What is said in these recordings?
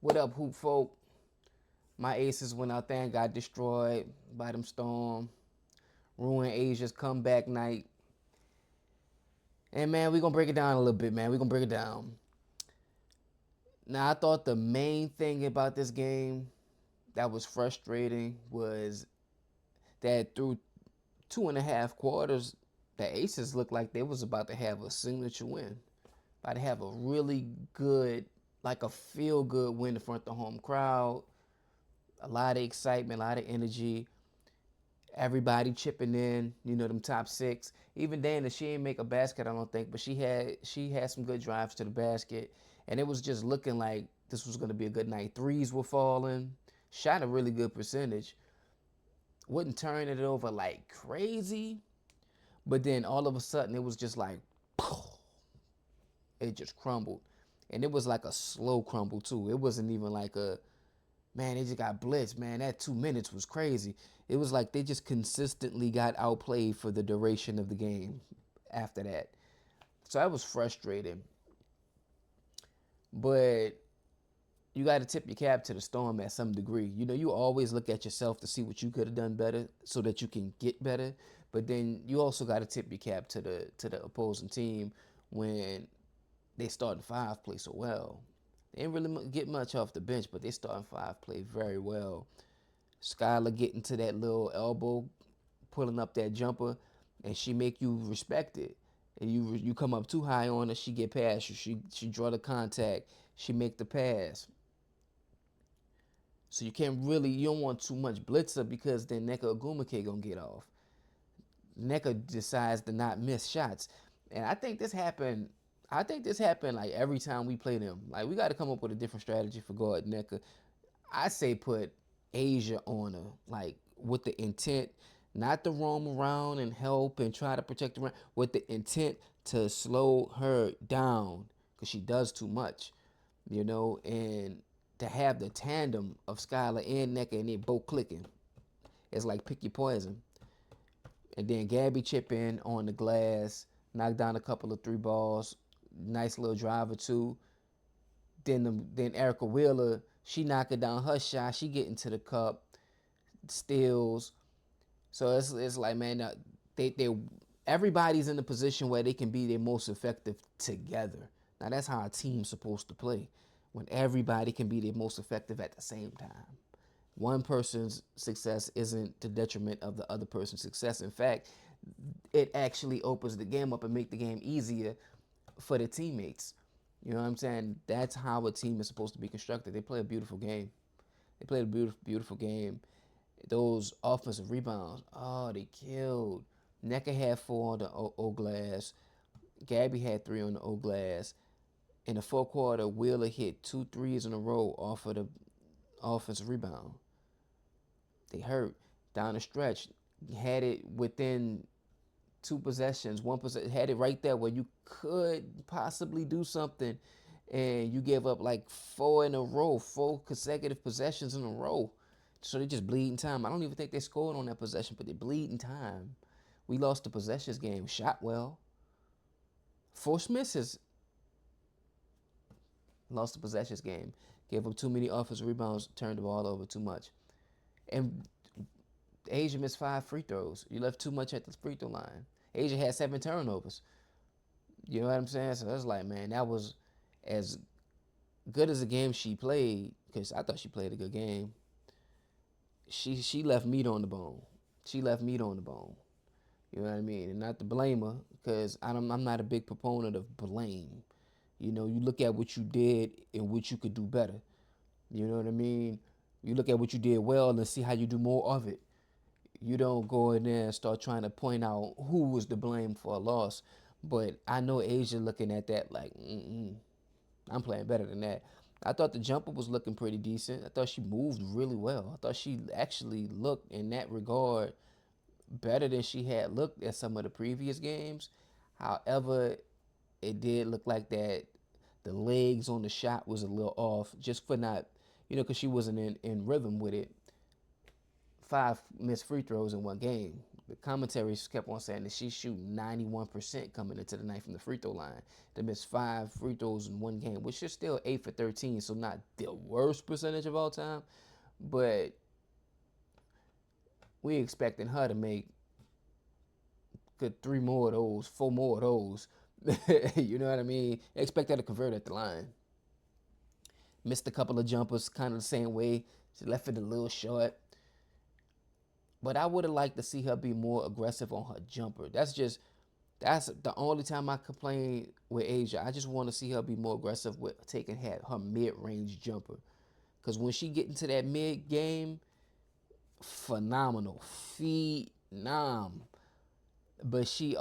What up, hoop folk? My aces went out there and got destroyed by them storm. Ruined Asia's comeback night. And man, we gonna break it down a little bit, man. We gonna break it down. Now, I thought the main thing about this game that was frustrating was that through 2.5 quarters, the Aces looked like they was about to have a signature win. About to have a really good, like a feel-good win in front of the home crowd. A lot of excitement, a lot of energy. Everybody chipping in, them top six. Even Dana, she ain't make a basket, I don't think, but she had some good drives to the basket, and it was just looking like this was gonna be a good night. Threes were falling, shot a really good percentage, wouldn't turn it over like crazy, but then all of a sudden it was just like it just crumbled, and it was like a slow crumble too. It wasn't even like a man, they just got blitzed, man. That 2 minutes was crazy. It was like they just consistently got outplayed for the duration of the game after that. So that was frustrating. But you got to tip your cap to the Storm at some degree. You always look at yourself to see what you could have done better so that you can get better. But then you also got to tip your cap to the opposing team when they starting five play so well. They didn't really get much off the bench, but they starting five play very well. Skylar getting to that little elbow, pulling up that jumper, and she make you respect it. And you come up too high on her, she get past you. She draw the contact, she make the pass. So you don't want too much blitzer because then Nneka Ogumake gonna get off. Nneka decides to not miss shots, and I think this happened like every time we play them. Like we got to come up with a different strategy for guard Nneka. I say put Asia on her, like with the intent not to roam around and help and try to protect the run, with the intent to slow her down because she does too much, and to have the tandem of Skylar and Nneka and they both clicking. It's like pick your poison. And then Gabby chip in on the glass, knock down a couple of three balls, nice little drive or two. Then Erica Wheeler, she knocking down her shot, she get into the cup, steals. So it's like, man, they everybody's in a position where they can be their most effective together. Now that's how a team's supposed to play, when everybody can be their most effective at the same time. One person's success isn't to detriment of the other person's success. In fact, it actually opens the game up and make the game easier for the teammates. You know what I'm saying? That's how a team is supposed to be constructed. They play a beautiful game. They played a beautiful, beautiful game. Those offensive rebounds, oh, they killed. Nneka had four on the O glass. Gabby had three on the O glass. In the fourth quarter, Wheeler hit two threes in a row off of the offensive rebound. They hurt down the stretch. Had it within two possessions, one possession, had it right there where you could possibly do something, and you gave up like four in a row, four consecutive possessions in a row. So they just bleeding time. I don't even think they scored on that possession, but they bleeding time. We lost the possessions game. Shot well, forced misses. Lost the possessions game. Gave up too many offensive rebounds. Turned the ball over too much. And Asia missed 5 free throws. You left too much at the free throw line. Asia had 7 turnovers. You know what I'm saying? So it's like, man, that was as good as a game she played, because I thought she played a good game. She left meat on the bone. She left meat on the bone. You know what I mean? And not to blame her, because I'm not a big proponent of blame. You look at what you did and what you could do better. You know what I mean? You look at what you did well and see how you do more of it. You don't go in there and start trying to point out who was to blame for a loss. But I know Asia looking at that like, I'm playing better than that. I thought the jumper was looking pretty decent. I thought she moved really well. I thought she actually looked in that regard better than she had looked at some of the previous games. However, it did look like that the legs on the shot was a little off just for not, because she wasn't in rhythm with it. 5 missed free throws in one game. The commentaries kept on saying that she shoot 91% coming into the night from the free throw line. They missed 5 free throws in one game, which is still 8 for 13, so not the worst percentage of all time. But we expecting her to make good 3 more of those, 4 more of those. You know what I mean? Expect her to convert at the line. Missed a couple of jumpers, kind of the same way. She left it a little short. But I would have liked to see her be more aggressive on her jumper. That's the only time I complain with Asia. I just want to see her be more aggressive with taking her mid-range jumper. Because when she get into that mid-game, phenomenal. Phenom. But she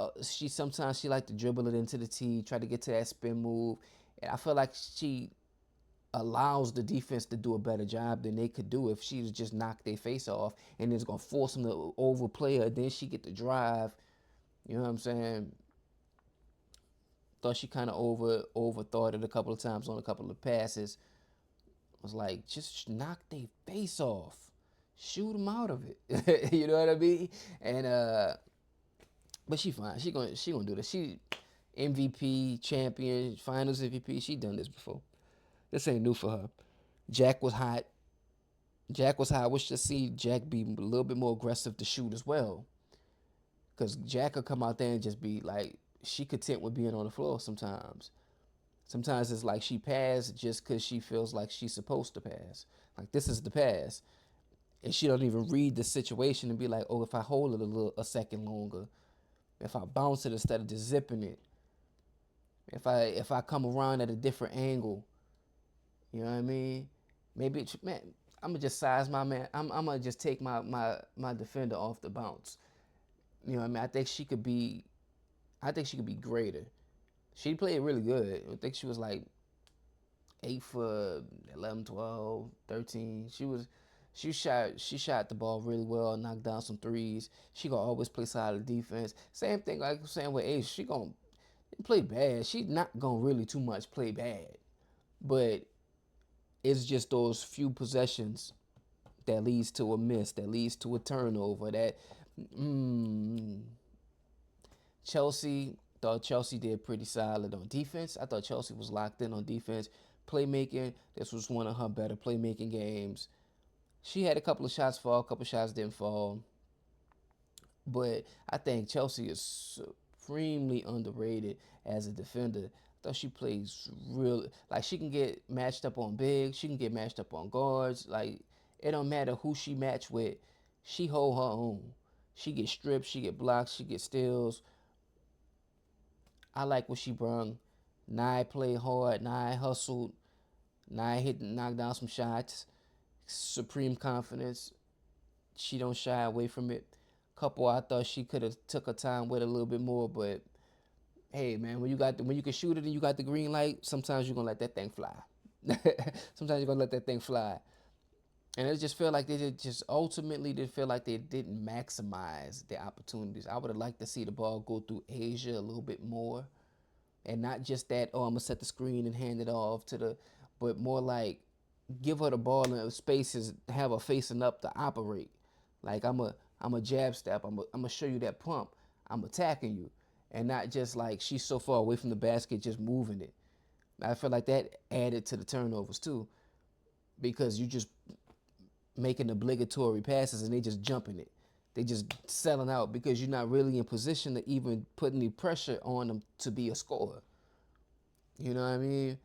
sometimes she like to dribble it into the tee, try to get to that spin move. And I feel like she allows the defense to do a better job than they could do if she was just knock their face off and it's gonna force them to overplay her. Then she get the drive. You know what I'm saying? Thought she kind of overthought it a couple of times on a couple of passes. I was like, just knock their face off, shoot them out of it. You know what I mean? And but she fine. She gonna do this. She MVP, champion, Finals MVP. She done this before. This ain't new for her. Jack was hot. Jack was hot. I wish to see Jack be a little bit more aggressive to shoot as well. Cause Jack could come out there and just be like, she content with being on the floor sometimes. Sometimes it's like she passed just cause she feels like she's supposed to pass. Like this is the pass. And she don't even read the situation and be like, oh, if I hold it a second longer, if I bounce it instead of just zipping it, if I come around at a different angle, you know what I mean? Maybe man, I'm gonna just size my man. I'm gonna just take my defender off the bounce. You know what I mean? I think she could be greater. She played really good. I think she was like 8 for 11, 12, 13. She shot the ball really well, knocked down some threes. She gonna always play solid defense. Same thing like I'm saying with Ace. She gonna play bad. She not gonna really too much play bad. But it's just those few possessions that leads to a miss, that leads to a turnover. Mm, Chelsea did pretty solid on defense. I thought Chelsea was locked in on defense. Playmaking, this was one of her better playmaking games. She had a couple of shots fall, a couple of shots didn't fall. But I think Chelsea is supremely underrated as a defender. I thought she plays real like she can get matched up on bigs, she can get matched up on guards. Like it don't matter who she match with, she hold her own. She get stripped, she get blocked, she get steals. I like what she brung. Nye played hard, Nye hustled, Nye knocked down some shots. Supreme confidence. She don't shy away from it. Couple I thought she could have took her time with a little bit more, but hey man, when you can shoot it and you got the green light, sometimes you're gonna let that thing fly. Sometimes you're gonna let that thing fly. And it just felt like they feel like they didn't maximize their opportunities. I would have liked to see the ball go through Asia a little bit more. And not just that, oh, I'm gonna set the screen and hand it off but more like give her the ball in spaces, have her facing up to operate. Like I'm a jab step. I'm gonna show you that pump. I'm attacking you, and not just like she's so far away from the basket, just moving it. I feel like that added to the turnovers too, because you just making obligatory passes and they just jumping it. They just selling out because you're not really in position to even put any pressure on them to be a scorer. You know what I mean?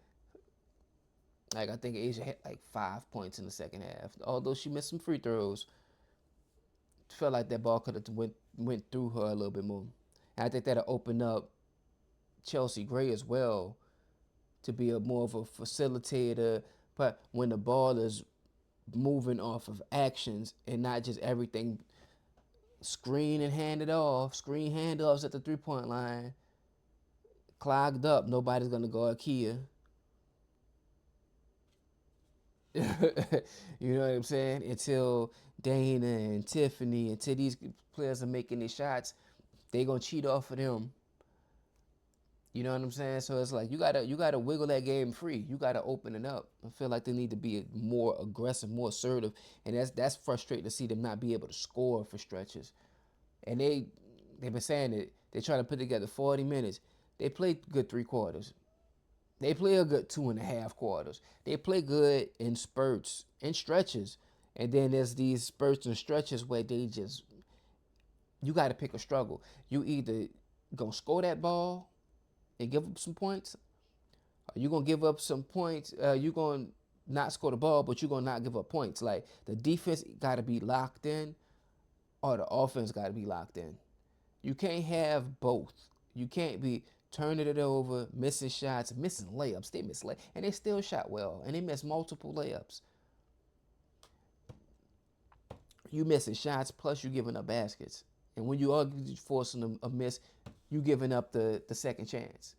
Like I think Asia had like 5 points in the second half. Although she missed some free throws, felt like that ball could have went through her a little bit more. And I think that'll open up Chelsea Gray as well to be more of a facilitator. But when the ball is moving off of actions and not just everything screen and hand it off, screen handoffs at the 3-point line, clogged up, nobody's gonna guard Kia. You know what I'm saying? Until Dana and Tiffany, until these players are making these shots, they gonna cheat off of them. You know what I'm saying? So it's like you gotta wiggle that game free. You gotta open it up. I feel like they need to be more aggressive, more assertive, and that's frustrating to see them not be able to score for stretches. And they've been saying it. They're trying to put together 40 minutes. They play good 3 quarters. They play a good 2.5 quarters. They play good in spurts and stretches. And then there's these spurts and stretches where they just, you got to pick a struggle. You either gonna score that ball and give up some points, or you gonna give up some points. You gonna not score the ball, but you gonna not give up points. Like the defense got to be locked in, or the offense got to be locked in. You can't have both. You can't be turning it over, missing shots, missing layups. They miss layups, and they still shot well, and they missed multiple layups. You missing shots, plus you giving up baskets. And when you are forcing a miss, you giving up the second chance.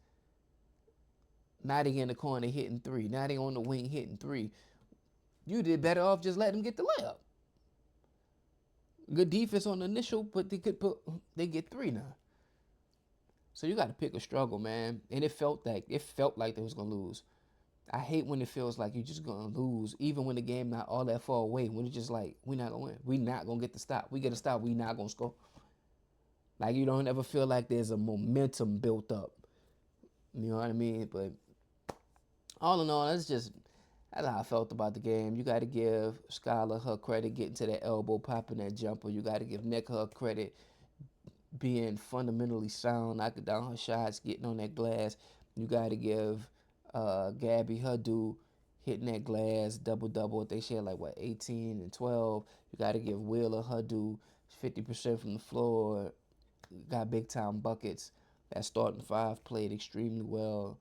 Now they in the corner hitting three. Now they on the wing hitting three. You did better off just letting them get the layup. Good defense on the initial, but they get three now. So you got to pick a struggle, man. And it felt like they was gonna lose. I hate when it feels like you're just gonna lose, even when the game not all that far away. When it's just like we not gonna win, we not gonna get the stop. We get a stop, we not gonna score. Like you don't ever feel like there's a momentum built up. You know what I mean? But all in all, that's how I felt about the game. You got to give Skylar her credit getting to that elbow, popping that jumper. You got to give Nneka her credit being fundamentally sound, knocking down her shots, getting on that glass. You got to give Gabby her due, hitting that glass, double double. They share like what 18 and 12. You got to give Wheeler her due, 50% from the floor. Got big time buckets. That starting five played extremely well.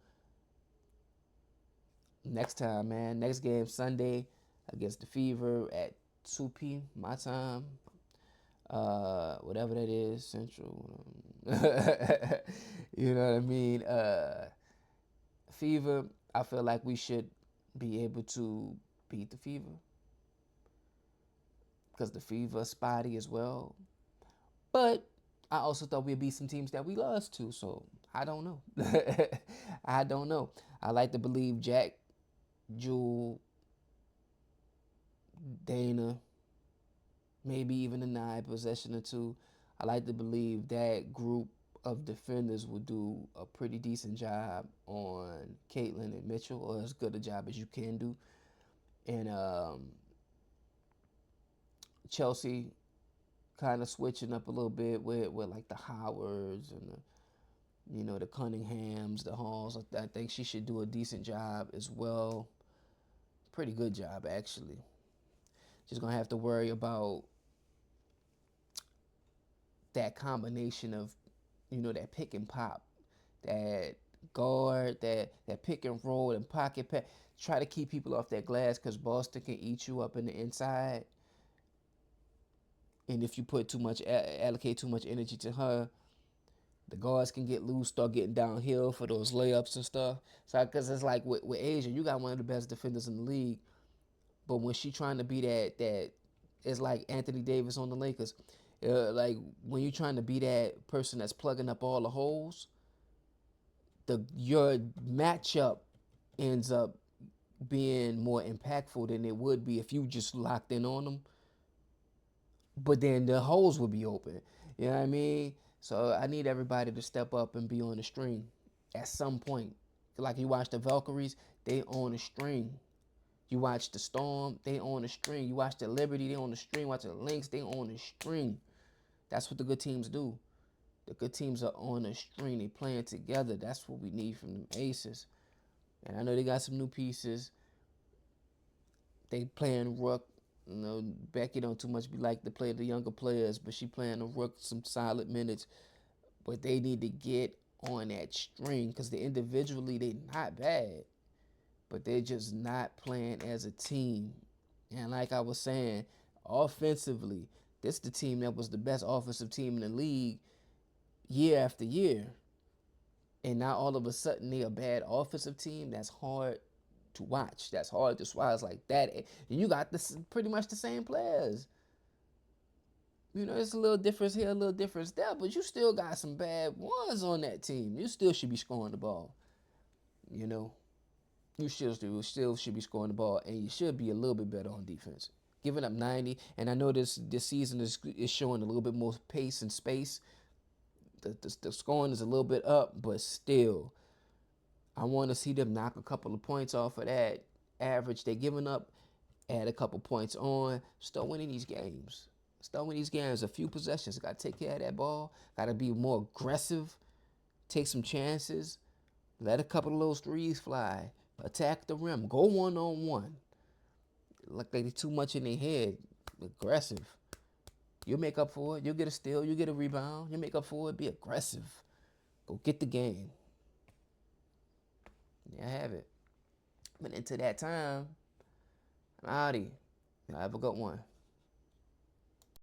Next time, man. Next game Sunday against the Fever at 2 p. my time. Whatever that is, Central. You know what I mean? Fever, I feel like we should be able to beat the Fever. Because the Fever is spotty as well. But I also thought we'd beat some teams that we lost to, so I don't know. I don't know. I like to believe Jack, Jewel, Dana, maybe even a 9 possession or two. I like to believe that group of defenders will do a pretty decent job on Caitlin and Mitchell, or as good a job as you can do. And Chelsea kind of switching up a little bit with like the Howards and the Cunninghams, the Halls. I think she should do a decent job as well. Pretty good job actually. Just gonna have to worry about that combination of, that pick and pop, that guard, that pick and roll and pocket pass. Try to keep people off that glass because Boston can eat you up in the inside. And if you put allocate too much energy to her, the guards can get loose, start getting downhill for those layups and stuff. So, because it's like with Asia, you got one of the best defenders in the league, but when she trying to be that, it's like Anthony Davis on the Lakers. Like when you trying to be that person that's plugging up all the holes, your matchup ends up being more impactful than it would be if you just locked in on them. But then the holes would be open. You know what I mean? So I need everybody to step up and be on the string at some point. Like you watch the Valkyries, they on the string. You watch the Storm, they on the string. You watch the Liberty, they on the string. Watch the Lynx, they on the string. That's what the good teams do. The good teams are on a string. They playing together. That's what we need from the Aces. And I know they got some new pieces. They playing Rook. Becky don't too much be like to play the younger players, but she playing the Rook some solid minutes. But they need to get on that string because individually they not bad, but they're just not playing as a team. And like I was saying, offensively, this is the team that was the best offensive team in the league year after year. And now all of a sudden they a bad offensive team. That's hard to watch. That's hard to swallow. It's like that. And you got pretty much the same players. It's a little difference here, a little difference there, but you still got some bad ones on that team. You still should be scoring the ball. You still should be scoring the ball, and you should be a little bit better on defense. giving up 90. And I know this season is showing a little bit more pace and space. The scoring is a little bit up, but still, I want to see them knock a couple of points off of that average they're giving up, add a couple points on, start winning these games. Start winning these games. A few possessions. Got to take care of that ball. Got to be more aggressive. Take some chances. Let a couple of those threes fly. Attack the rim. Go one-on-one. Like they too much in their head. Aggressive. You'll make up for it. You'll get a steal. You'll get a rebound. You'll make up for it. Be aggressive. Go get the game. There I have it. But into that time, I'm outie. Y'all have a good one.